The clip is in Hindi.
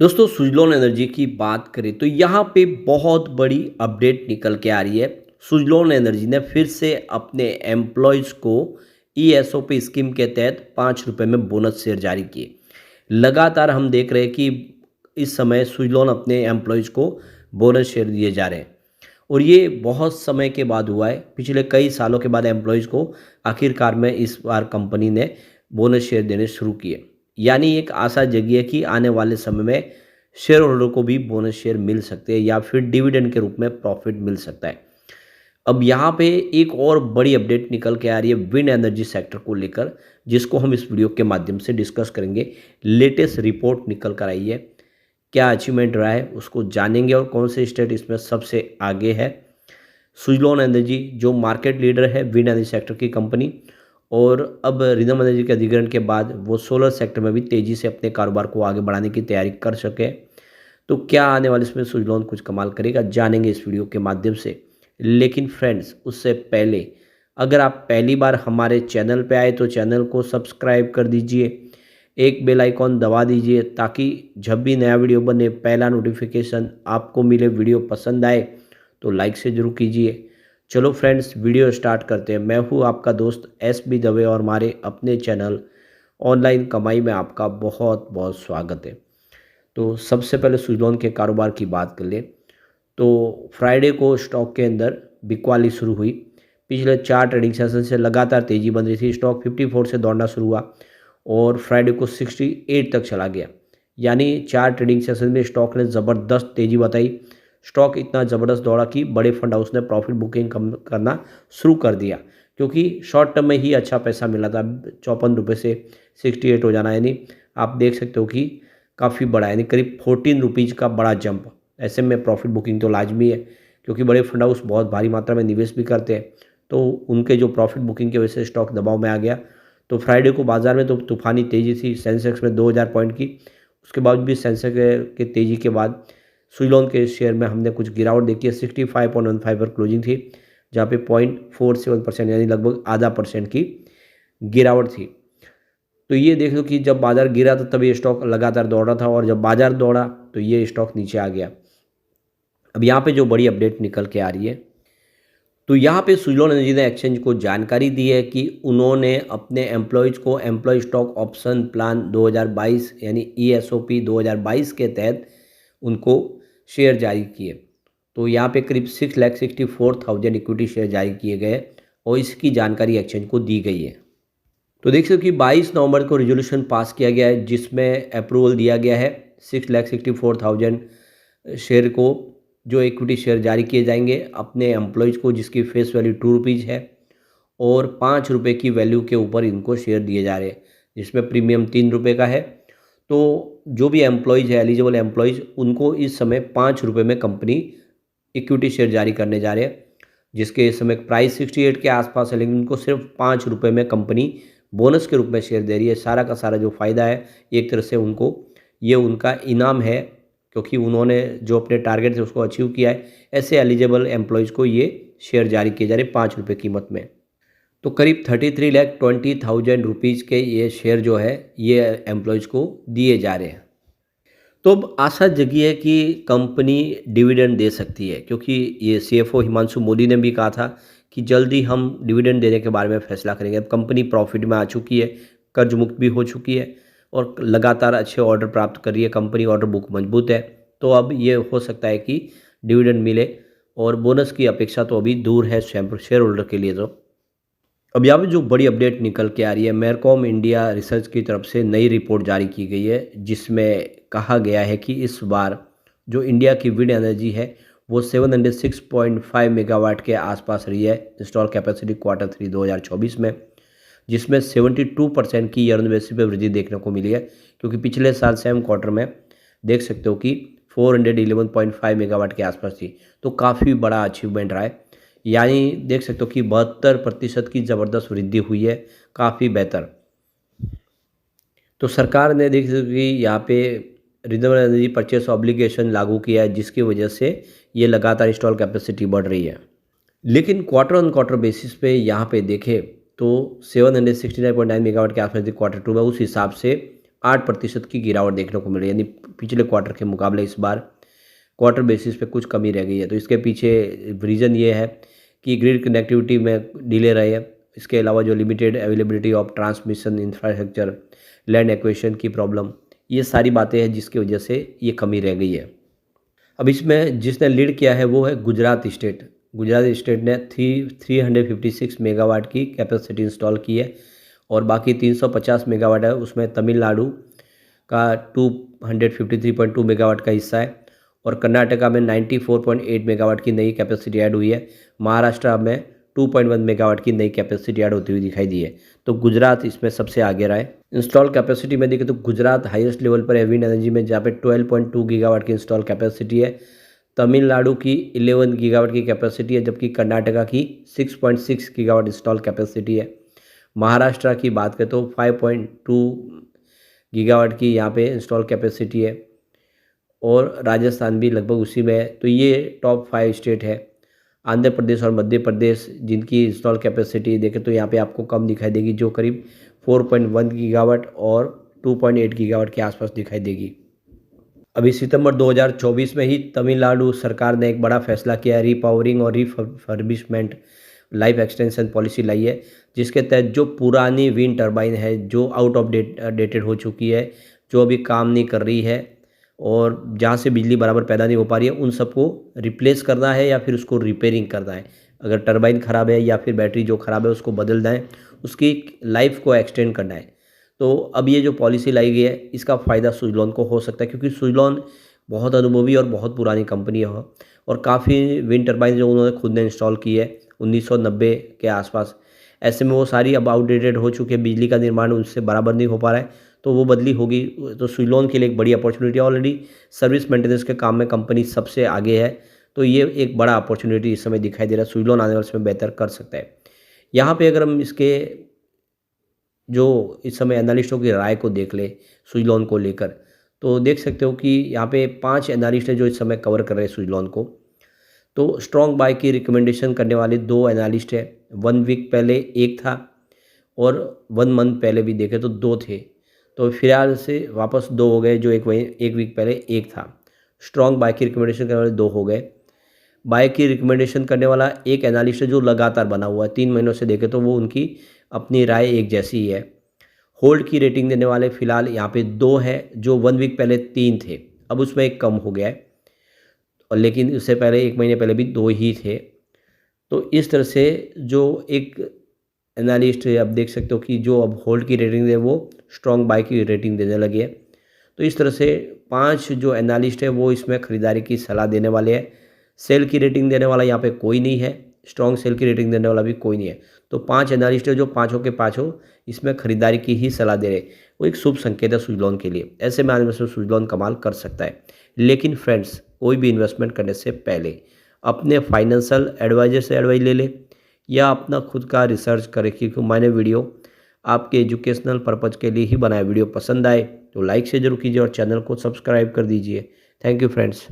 दोस्तों सुजलॉन एनर्जी की बात करें तो यहाँ पे बहुत बड़ी अपडेट निकल के आ रही है। सुजलॉन एनर्जी ने फिर से अपने एम्प्लॉयज़ को ईएसओपी स्कीम के तहत ₹5 में बोनस शेयर जारी किए। लगातार हम देख रहे हैं कि इस समय सुजलॉन अपने एम्प्लॉयज़ को बोनस शेयर दिए जा रहे हैं और ये बहुत समय के बाद हुआ है। पिछले कई सालों के बाद एम्प्लॉयज़ को आखिरकार में इस बार कंपनी ने बोनस शेयर देने शुरू किए। यानी एक आशा जगी है कि आने वाले समय में शेयर होल्डर को भी बोनस शेयर मिल सकते हैं या फिर डिविडेंड के रूप में प्रॉफिट मिल सकता है। अब यहाँ पे एक और बड़ी अपडेट निकल के आ रही है विंड एनर्जी सेक्टर को लेकर, जिसको हम इस वीडियो के माध्यम से डिस्कस करेंगे। लेटेस्ट रिपोर्ट निकल कर आई है, क्या अचीवमेंट रहा है उसको जानेंगे और कौन से स्टेट इसमें सबसे आगे है। सुजलॉन एनर्जी जो मार्केट लीडर है विंड एनर्जी सेक्टर की कंपनी, और अब रिदम एनर्जी के अधिग्रहण के बाद वो सोलर सेक्टर में भी तेज़ी से अपने कारोबार को आगे बढ़ाने की तैयारी कर सके। तो क्या आने वाले इसमें सुजलॉन कुछ कमाल करेगा, जानेंगे इस वीडियो के माध्यम से। लेकिन फ्रेंड्स उससे पहले अगर आप पहली बार हमारे चैनल पे आए तो चैनल को सब्सक्राइब कर दीजिए, एक बेल आइकॉन दबा दीजिए ताकि जब भी नया वीडियो बने पहला नोटिफिकेशन आपको मिले। वीडियो पसंद आए तो लाइक से ज़रूर कीजिए। चलो फ्रेंड्स वीडियो स्टार्ट करते हैं। मैं हूँ आपका दोस्त SB दवे और हमारे अपने चैनल ऑनलाइन कमाई में आपका बहुत बहुत स्वागत है। तो सबसे पहले सुजलॉन के कारोबार की बात कर ले तो फ्राइडे को स्टॉक के अंदर बिकवाली शुरू हुई। पिछले 4 ट्रेडिंग सेशन से लगातार तेज़ी बन रही थी। स्टॉक 54 से दौड़ना शुरू हुआ और फ्राइडे को 68 तक चला गया। यानी 4 ट्रेडिंग सेशन में स्टॉक ने ज़बरदस्त तेज़ी बताई। स्टॉक इतना ज़बरदस्त दौड़ा कि बड़े फंड हाउस ने प्रॉफिट बुकिंग कम करना शुरू कर दिया, क्योंकि शॉर्ट टर्म में ही अच्छा पैसा मिला था। ₹54 से 68 हो जाना, यानी आप देख सकते हो कि काफ़ी बड़ा, यानी करीब ₹14 का बड़ा जंप। ऐसे में प्रॉफिट बुकिंग तो लाजमी है, क्योंकि बड़े फंड हाउस बहुत भारी मात्रा में निवेश भी करते हैं। तो उनके जो प्रॉफिट बुकिंग की वजह से स्टॉक दबाव में आ गया। तो फ्राइडे को बाजार में तो तूफानी तेज़ी थी। सेंसेक्स में 2000 पॉइंट की, उसके बाद भी सेंसेक्स के तेज़ी के बाद सुजलॉन के शेयर में हमने कुछ गिरावट देखी है। 65.15 पर क्लोजिंग थी, जहाँ पे 0.47% यानी लगभग आधा % की गिरावट थी। तो ये देख लो कि जब बाजार गिरा तो तब ये स्टॉक लगातार दौड़ रहा था और जब बाजार दौड़ा तो ये स्टॉक नीचे आ गया। अब यहाँ पे जो बड़ी अपडेट निकल के आ रही है, तो यहाँ पे सुजलॉन एनर्जी ने एक्सचेंज को जानकारी दी है कि उन्होंने अपने एम्प्लॉयज़ को एम्प्लॉय स्टॉक ऑप्शन प्लान 2022 यानी ESOP 2022 के तहत उनको शेयर जारी किए। तो यहाँ पे करीब 6,64,000 इक्विटी शेयर जारी किए गए और इसकी जानकारी एक्सचेंज को दी गई है। तो देख सकते हो कि 22 नवंबर को रिजोल्यूशन पास किया गया है, जिसमें अप्रूवल दिया गया है 6,64,000 शेयर को, जो इक्विटी शेयर जारी किए जाएंगे अपने एम्प्लॉयज़ को, जिसकी फेस वैल्यू ₹2 है और ₹5 की वैल्यू के ऊपर इनको शेयर दिए जा रहे हैं, जिसमें प्रीमियम ₹3 का है। तो जो भी एम्प्लॉयज़ है, एलिजिबल एम्प्लॉयज़, उनको इस समय ₹5 में कंपनी इक्विटी शेयर जारी करने जा रहे हैं, जिसके इस समय प्राइस 68 के आसपास है, लेकिन उनको सिर्फ ₹5 में कंपनी बोनस के रूप में शेयर दे रही है। सारा का सारा जो फ़ायदा है एक तरह से उनको, ये उनका इनाम है, क्योंकि उन्होंने जो अपने टारगेट थे उसको अचीव किया है। ऐसे एलिजिबल एम्प्लॉयज़ को ये शेयर जारी किए जा रहे हैं ₹5 कीमत में। तो करीब 33,20,000 रुपीज़ के ये शेयर जो है ये एम्प्लॉयज़ को दिए जा रहे हैं। तो अब आशा जगी है कि कंपनी डिविडेंड दे सकती है, क्योंकि ये CFO हिमांशु मोदी ने भी कहा था कि जल्दी हम डिविडेंड देने के बारे में फैसला करेंगे। अब कंपनी प्रॉफिट में आ चुकी है, कर्ज मुक्त भी हो चुकी है और लगातार अच्छे ऑर्डर प्राप्त कर रही है। कंपनी ऑर्डर बुक मजबूत है, तो अब ये हो सकता है कि डिविडेंड मिले और बोनस की अपेक्षा तो अभी दूर है शेयर होल्डर के लिए। तो अब यहाँ पे जो बड़ी अपडेट निकल के आ रही है, मैरकॉम इंडिया रिसर्च की तरफ से नई रिपोर्ट जारी की गई है, जिसमें कहा गया है कि इस बार जो इंडिया की विंड एनर्जी है वो 706.5 मेगावाट के आसपास रही है इंस्टॉल कैपेसिटी Q3 2024 में, जिसमें 72% की ईयर ऑन बेसिस पे वृद्धि देखने को मिली है, क्योंकि पिछले साल सेम क्वार्टर में देख सकते हो कि 411.5 मेगावाट के आसपास थी। तो काफ़ी बड़ा अचीवमेंट रहा है, यानी देख सकते हो कि 72% की ज़बरदस्त वृद्धि हुई है, काफ़ी बेहतर। तो सरकार ने देख सकते हो कि यहाँ पे रिन्यूएबल एनर्जी परचेस ऑब्लिगेशन लागू किया है, जिसकी वजह से ये लगातार इंस्टॉल कैपेसिटी बढ़ रही है। लेकिन क्वार्टर ऑन क्वार्टर बेसिस पे यहाँ पे देखें तो 769.9 मेगावाट के आसपास थी Q2 में, उस हिसाब से 8% की गिरावट देखने को मिल रही है, यानी पिछले क्वार्टर के मुकाबले इस बार क्वार्टर बेसिस पे कुछ कमी रह गई है। तो इसके पीछे रीज़न ये है कि ग्रिड कनेक्टिविटी में डिले रहे हैं। इसके अलावा जो limited availability of transmission infrastructure, land acquisition की प्रॉब्लम, ये सारी बातें हैं जिसकी वजह से ये कमी रह गई है। अब इसमें जिसने लीड किया है वो है गुजरात स्टेट। गुजरात स्टेट ने 356 मेगावाट की कैपेसिटी इंस्टॉल की है और बाकी 350 मेगावाट है उसमें तमिलनाडु का 253.2 मेगावाट का हिस्सा है और कर्नाटका में 94.8 मेगावाट की नई कैपेसिटी ऐड हुई है। महाराष्ट्र में 2.1 मेगावाट की नई कैपेसिटी ऐड होती हुई दिखाई दी है। तो गुजरात इसमें सबसे आगे रहा है। इंस्टॉल कैपेसिटी में देखें तो गुजरात हाईएस्ट लेवल पर है विंड एनर्जी में, जहाँ पे 12.2 गीगावाट की इंस्टॉल कैपेसिटी है। तमिलनाडु की 11 गीगावाट की कैपेसिटी है, जबकि कर्नाटका की 6.6 गीगावाट इंस्टॉल कैपेसिटी है। महाराष्ट्र की बात करें तो 5.2 गीगावाट की यहाँ पे इंस्टॉल कैपेसिटी है और राजस्थान भी लगभग उसी में है। तो ये टॉप 5 स्टेट है। आंध्र प्रदेश और मध्य प्रदेश जिनकी इंस्टॉल कैपेसिटी देखें तो यहाँ पे आपको कम दिखाई देगी, जो करीब 4.1 गीगावाट और 2.8 गीगावाट के आसपास दिखाई देगी। अभी सितंबर 2024 में ही तमिलनाडु सरकार ने एक बड़ा फैसला किया है, रीपावरिंग और रिफर्बिशमेंट लाइफ एक्सटेंशन पॉलिसी लाई है, जिसके तहत जो पुरानी विंड टर्बाइन है जो आउट ऑफ डेटेड हो चुकी है, जो अभी काम नहीं कर रही है और जहाँ से बिजली बराबर पैदा नहीं हो पा रही है, उन सबको रिप्लेस करना है या फिर उसको रिपेयरिंग करना है। अगर टर्बाइन ख़राब है या फिर बैटरी जो ख़राब है उसको बदलना है, उसकी लाइफ को एक्सटेंड करना है। तो अब ये जो पॉलिसी लाई गई है इसका फ़ायदा सुजलॉन को हो सकता है, क्योंकि सुजलॉन बहुत अनुभवी और बहुत पुरानी कंपनी है और काफ़ी विंड टर्बाइन जो उन्होंने खुद ने इंस्टॉल की है 1990 के आसपास। ऐसे में वो सारी अब आउटडेटेड हो चुकी है, बिजली का निर्माण उनसे बराबर नहीं हो पा रहा है, तो वो बदली होगी। तो सुजलॉन के लिए एक बड़ी अपॉर्चुनिटी है। ऑलरेडी सर्विस मेंटेनेंस के काम में कंपनी सबसे आगे है, तो ये एक बड़ा अपॉर्चुनिटी इस समय दिखाई दे रहा है। सुजलॉन आने वाले समय बेहतर कर सकता है। यहाँ पे अगर हम इसके जो इस समय एनालिस्टों की राय को देख ले सुजलॉन को लेकर, तो देख सकते हो कि यहाँ पे 5 एनालिस्ट हैं जो इस समय कवर कर रहे हैं सुजलॉन को। तो स्ट्रॉन्ग बाय की रिकमेंडेशन करने वाले 2 एनालिस्ट हैं। 1 वीक पहले एक था और 1 मंथ पहले भी देखे तो 2 थे। तो फिलहाल से वापस 2 हो गए, जो एक वीक पहले एक था। स्ट्रॉन्ग बाय की रिकमेंडेशन करने वाले 2 हो गए। बाय की रिकमेंडेशन करने वाला एक एनालिस्ट है जो लगातार बना हुआ है 3 महीनों से देखे तो वो उनकी अपनी राय एक जैसी ही है। होल्ड की रेटिंग देने वाले फिलहाल यहाँ पे 2 है, जो 1 वीक पहले 3 थे, अब उसमें एक कम हो गया है और लेकिन उससे पहले 1 महीने पहले भी 2 ही थे। तो इस तरह से जो एक एनालिस्ट है, अब देख सकते हो कि जो अब होल्ड की रेटिंग है वो स्ट्रॉन्ग बाय की रेटिंग देने लगे हैं। तो इस तरह से 5 जो एनालिस्ट है वो इसमें ख़रीदारी की सलाह देने वाले हैं। सेल की रेटिंग देने वाला यहाँ पे कोई नहीं है, स्ट्रॉन्ग सेल की रेटिंग देने वाला भी कोई नहीं है। तो 5 एनालिस्ट है जो पाँचों के पाँचों इसमें खरीदारी की ही सलाह दे रहे, वो एक शुभ संकेत है सुजलॉन के लिए। ऐसे में आने में सुजलॉन कमाल कर सकता है। लेकिन फ्रेंड्स, कोई भी इन्वेस्टमेंट करने से पहले अपने फाइनेंशियल एडवाइजर से एडवाइस ले ले या अपना खुद का रिसर्च करें, क्योंकि मैंने वीडियो आपके एजुकेशनल पर्पज़ के लिए ही बनाया। वीडियो पसंद आए तो लाइक से जरूर कीजिए और चैनल को सब्सक्राइब कर दीजिए। Thank you friends.